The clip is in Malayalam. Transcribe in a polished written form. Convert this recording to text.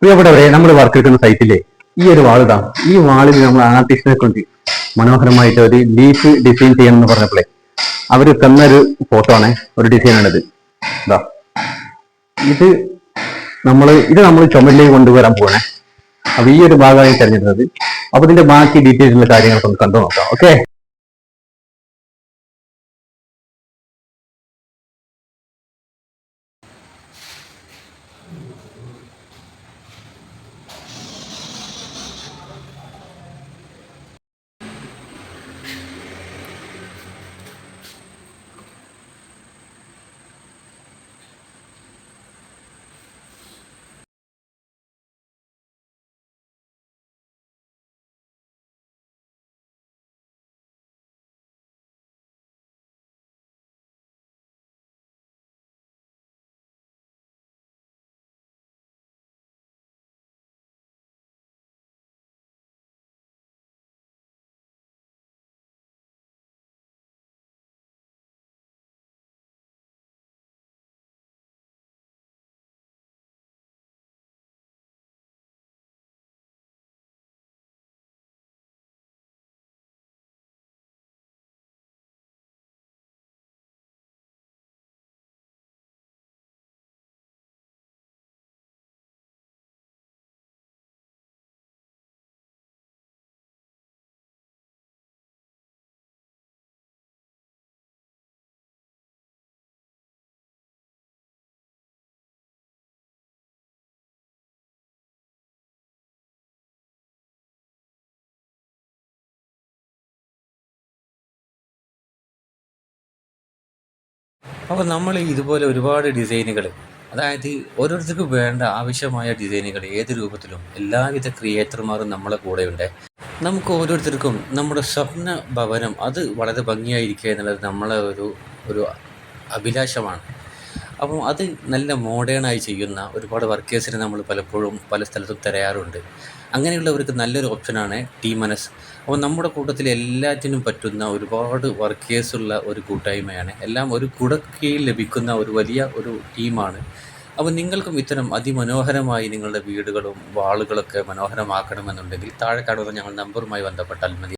ഇവിടെ നമ്മൾ വർക്ക് എടുക്കുന്ന സൈറ്റിലെ ഈ ഒരു വാൾ ഇതാ, ഈ വാളിൽ നമ്മൾ ആർട്ടിസ്റ്റിനെ കൊണ്ട് മനോഹരമായിട്ട് ഒരു ലീഫ് ഡിസൈൻ ചെയ്യണം എന്ന് പറഞ്ഞപ്പോഴേ അവര് തന്നൊരു ഫോട്ടോ ആണ്, ഒരു ഡിസൈനാണിത്. ഇതാ, ഇത് നമ്മൾ ചുമലിലേക്ക് കൊണ്ടുവരാൻ പോകണേ. അപ്പൊ ഈ ഒരു ഭാഗമായി തെരഞ്ഞെടുത്തത്. അപ്പൊ ഇതിന്റെ ബാക്കി ഡീറ്റെയിൽസുള്ള കാര്യങ്ങളൊക്കെ ഒന്ന് കണ്ടു നോക്കാം. ഓക്കെ. അപ്പോൾ നമ്മൾ ഇതുപോലെ ഒരുപാട് ഡിസൈനുകൾ, അതായത് ഓരോരുത്തർക്കും വേണ്ട ആവശ്യമായ ഡിസൈനുകൾ ഏത് രൂപത്തിലും എല്ലാവിധ ക്രിയേറ്റർമാരും നമ്മളെ കൂടെയുണ്ട്. നമുക്ക് ഓരോരുത്തർക്കും നമ്മുടെ സ്വപ്ന ഭവനം അത് വളരെ ഭംഗിയായിരിക്കുക എന്നുള്ളത് നമ്മളെ ഒരു ഒരു അഭിലാഷമാണ്. അപ്പം അത് നല്ല മോഡേണായി ചെയ്യുന്ന ഒരുപാട് വർക്കേഴ്സിനെ നമ്മൾ പലപ്പോഴും പല സ്ഥലത്തും തിരയാറുണ്ട്. അങ്ങനെയുള്ളവർക്ക് നല്ലൊരു ഓപ്ഷനാണ് ടീം മനസ്. അപ്പോൾ നമ്മുടെ കൂട്ടത്തിൽ എല്ലാറ്റിനും പറ്റുന്ന ഒരുപാട് വർക്കേഴ്സുള്ള ഒരു കൂട്ടായ്മയാണ്. എല്ലാം ഒരു കുടക്കീഴിൽ ലഭിക്കുന്ന ഒരു വലിയ ഒരു ടീമാണ്. അപ്പോൾ നിങ്ങൾക്കും ഇത്തരം അതിമനോഹരമായി നിങ്ങളുടെ വീടുകളും വാളുകളൊക്കെ മനോഹരമാക്കണമെന്നുണ്ടെങ്കിൽ താഴെ കാണുന്ന ഞങ്ങൾ നമ്പറുമായി ബന്ധപ്പെട്ടാൽ മതി.